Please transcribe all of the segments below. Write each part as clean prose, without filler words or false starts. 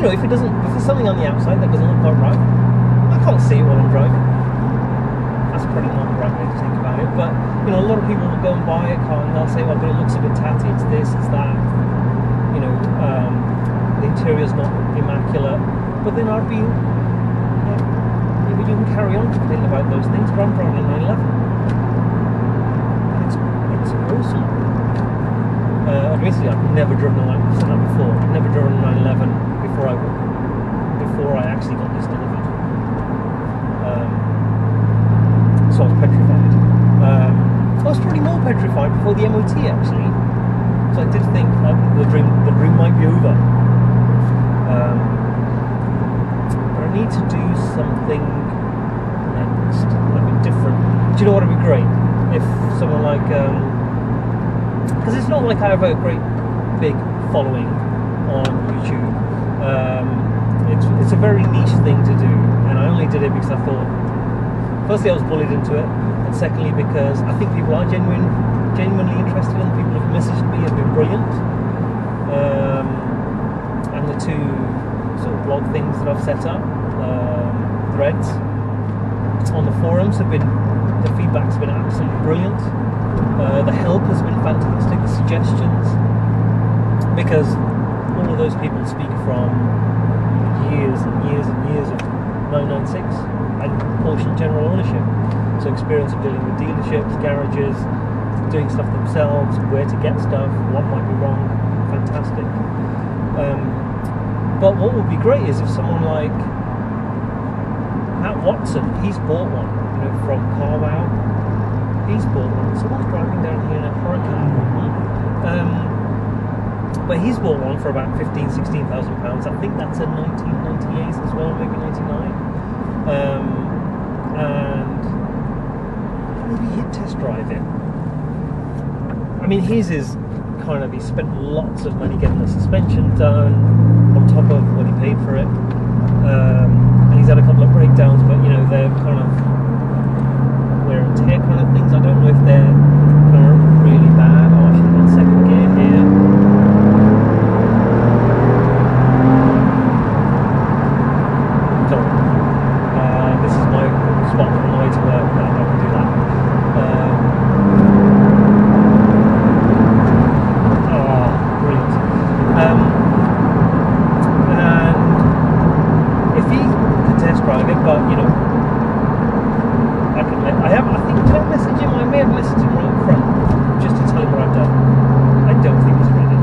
you know, if there's something on the outside that doesn't look quite right, I can't see it while I'm driving. That's probably not the right way to think about it, but you know, a lot of people will go and buy a car and they'll say, well, but it looks a bit tatty, it's this, it's that, you know, the interior's not immaculate, but then I'd be, maybe you can carry on complaining about those things, but I'm driving a 911. It's awesome. Admittedly, I've never driven a 911, I've said that before, I've never driven a 911 before I actually got this delivered. So I was petrified. I was probably more petrified before the MOT actually. So I did think the dream might be over. But I need to do something next, a bit different. Do you know what would be great? If someone like, because it's not like I have a great big following on YouTube. It's a very niche thing to do, and I only did it because I thought, firstly I was bullied into it, and secondly because I think people are genuinely interested, and people have messaged me have been brilliant. And the two sort of blog things that I've set up, threads on the forums, the feedback's been absolutely brilliant. The help has been fantastic, the suggestions, because all of those people speak from years and years and years of 996 and Porsche general ownership. So experience of dealing with dealerships, garages, doing stuff themselves, where to get stuff, what might be wrong, fantastic. But what would be great is if someone like Matt Watson, he's bought one, you know, from Carwow. He's bought one. Someone's driving down here in a Huracan. But he's bought one for about £16,000 I think that's a 1998 as well, maybe 99. And maybe he'd test drive it. I mean, his is kind of, he spent lots of money getting the suspension done on top of what he paid for it. And he's had a couple of breakdowns, but you know, they're kind of wear and tear kind of things. I don't know if they're kind of really bad. Oh, I should have got second gear here. Sorry. This is my spot on the way to work. I can do that. Brilliant. And if he could test drive it, but you know, I think did I message him? I may have messaged him right up front just to tell him what I've done. I don't think he's ready.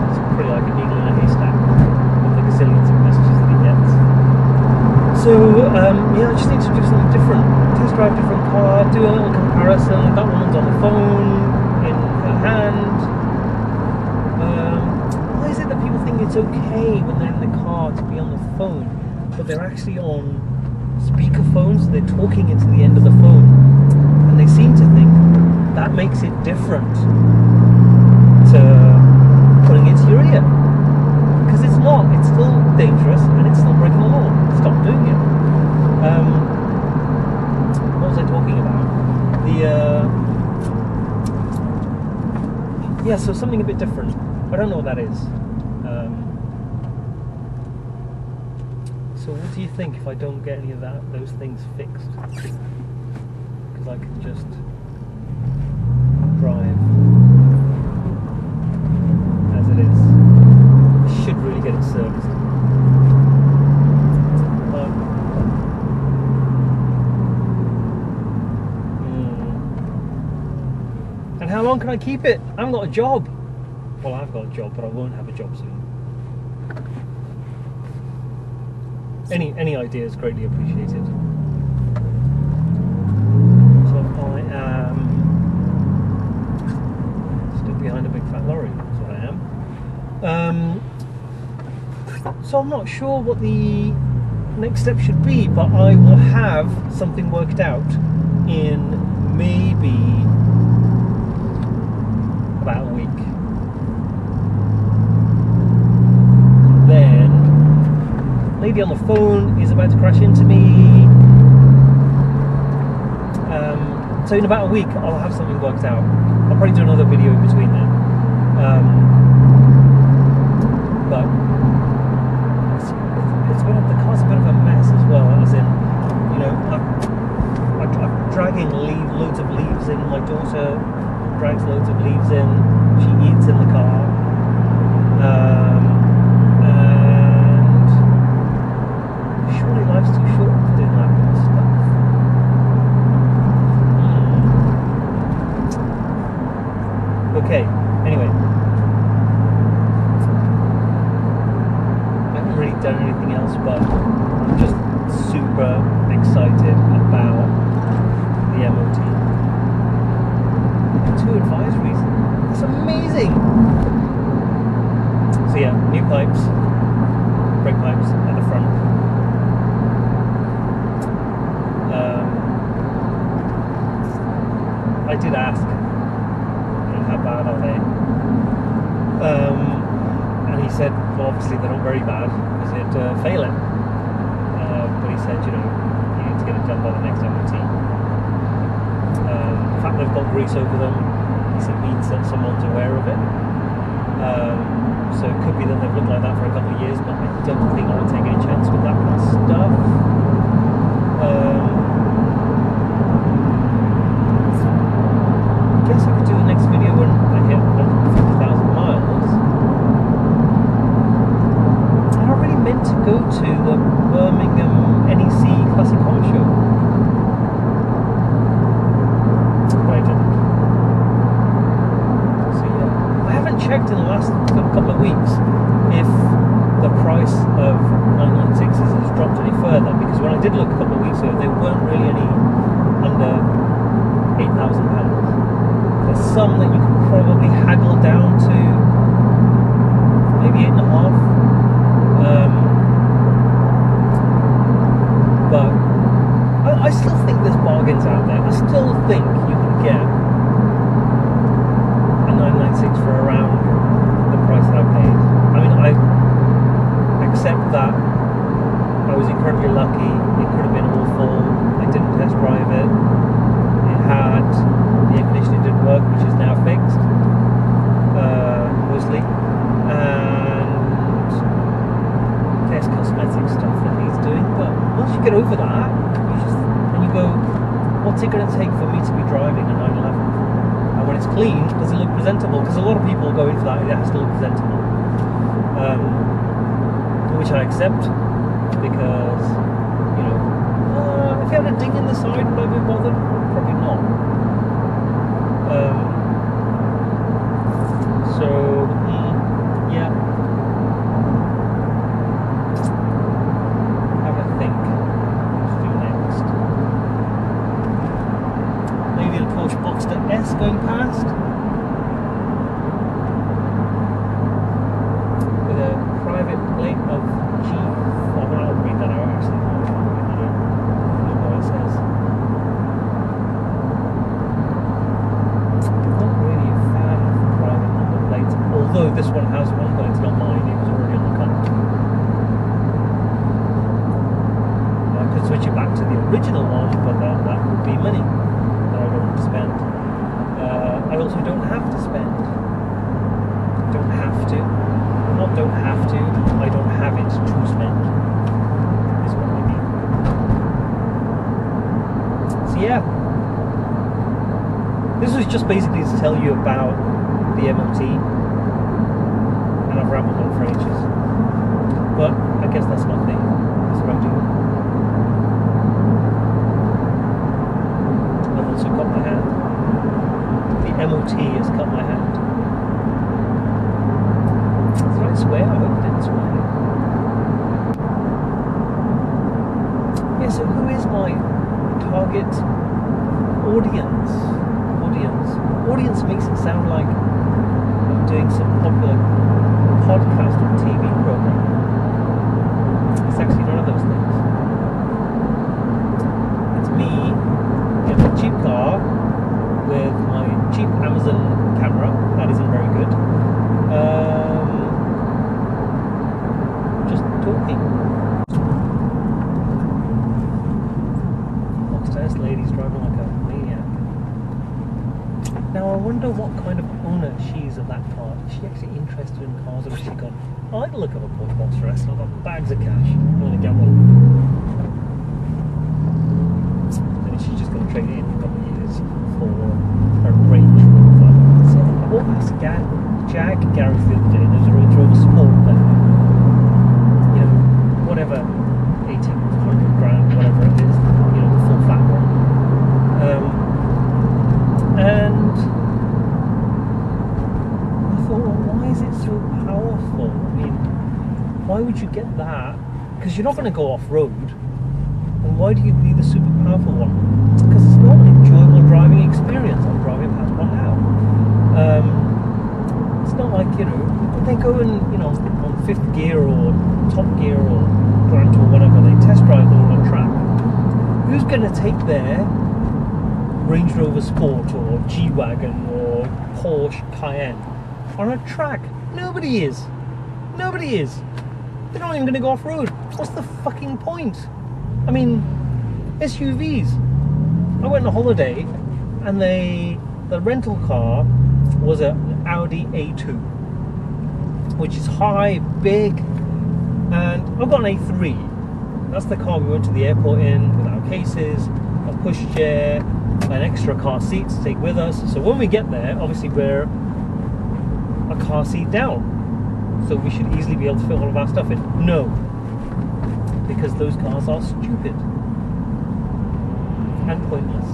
It's pretty like a needle in a haystack with the gazillions of messages that he gets. So yeah, I just need to do something different. Test drive a different car, do a little comparison. That woman's on the phone in her hand. Why is it that people think it's okay when they're in the car to be on the phone, but they're actually on speakerphones? They're talking into the end of the phone, and they seem to think that makes it different to putting it to your ear, because it's not. It's still dangerous and it's still breaking the law. Stop doing it. What was I talking about? Yeah, so something a bit different. I don't know what that is. So what do you think if I don't get any of those things fixed? Because I can just drive as it is. I should really get it serviced. And how long can I keep it? I haven't got a job. Well, I've got a job, but I won't have a job soon. Any idea is greatly appreciated. So I am stood behind a big fat lorry. That's what I am. So I'm not sure what the next step should be, but I will have something worked out in maybe about a week. Then lady on the phone is about to crash into me. So in about a week I'll have something worked out. I'll probably do another video in between then. but it's been, the car's a bit of a mess as well, as in, you know, I'm dragging loads of leaves in. My daughter drags loads of leaves in. She eats in the car. And surely life's too short for doing that kind of stuff. Okay, anyway. I haven't really done anything else, but I'm just super excited about the MOT. 2 advisories. That's amazing! So yeah, new pipes, brake pipes at the front. I did ask, you know, how bad are they? And he said, well, obviously they're not very bad because it'd fail it. But he said, you know, you need to get it done by the next MOT. The fact they've got grease over them, he said, means that someone's aware of it. So it could be that they've looked like that for a couple of years, but I don't think I would take any chance with that kind of stuff. I guess I could do the next video when I hit 150,000 miles. I already meant to go to the Birmingham NEC Classic Car Show, but I didn't. So yeah, I haven't checked in the last couple of weeks if the price of 996s has dropped any further, because when I did look a couple of weeks ago, they weren't really any under £8,000. There's some that you can probably haggle down to maybe 8.5. But I still think there's bargains out there. I still think you can get a 996 for around the price that I paid. I mean, I accept that I was incredibly lucky. It could have been awful. I didn't test drive it. It had the air conditioning didn't work, which is now fixed, mostly, and there's cosmetic stuff that needs doing. But once you get over that, you go, what's it going to take for me to be driving a 911? And when it's clean, does it look presentable? Because a lot of people go into that, it has to look presentable, which I accept, because, you know, if you had a ding in the side, would I be bothered? Probably not. So yeah, have a think. What to do next? Maybe the Porsche Boxster S going past with a private plate of G. Well, I'll read that out actually. I don't know what it says. Although this one has one, but it's not mine, it was already on the car. I could switch it back to the original one, but that would be money that I don't want to spend. I also don't have to spend. Don't have to. Not don't have to, I don't have it to spend. Is what I mean. So yeah. This was just basically to tell you about the MOT. And I've rambled on for ages, but I guess that's my thing. That's what I do. I've also cut my hand. The MOT has cut my hand. Did I swear? I hope I didn't swear. Yeah, so who is my target audience? Audience makes it sound like I'm doing some popular podcast or TV program. It's actually none of those things. It's me in a cheap car with my cheap Amazon camera that isn't very good, just talking. Boxster lady's driving like a maniac. Now I wonder what kind of of that car? Is she actually interested in cars, or has she gone, I like the look of a Porsche Boxer S, and I've got bags of cash, I'm going to get one. And she's just going to trade it in a couple of years for a Range Rover. So I walked past a Jag garage the other day, and there's a Range Rover Sport there. You know, whatever, 80, 100 grand, whatever it is, you know, the full fat one. And I thought, well, why is it so powerful? I mean, why would you get that? Because you're not going to go off-road. And why do you need the super powerful one? Because it's not an enjoyable driving experience. I'm driving past one now. It's not like, you know, when they go in, you know, on 5th gear or top gear or Grant or whatever, they test drive all on track. Who's going to take their Range Rover Sport or G-Wagon or Porsche Cayenne on a track? Nobody is. Nobody is. They're not even going to go off-road. What's the fucking point? I mean, SUVs. I went on a holiday and the rental car was an Audi A2, which is high, big, and I've got an A3. That's the car we went to the airport in with our cases, a pushchair, an extra car seat to take with us. So when we get there, obviously we're a car seat down, so we should easily be able to fit all of our stuff in. No, because those cars are stupid and pointless.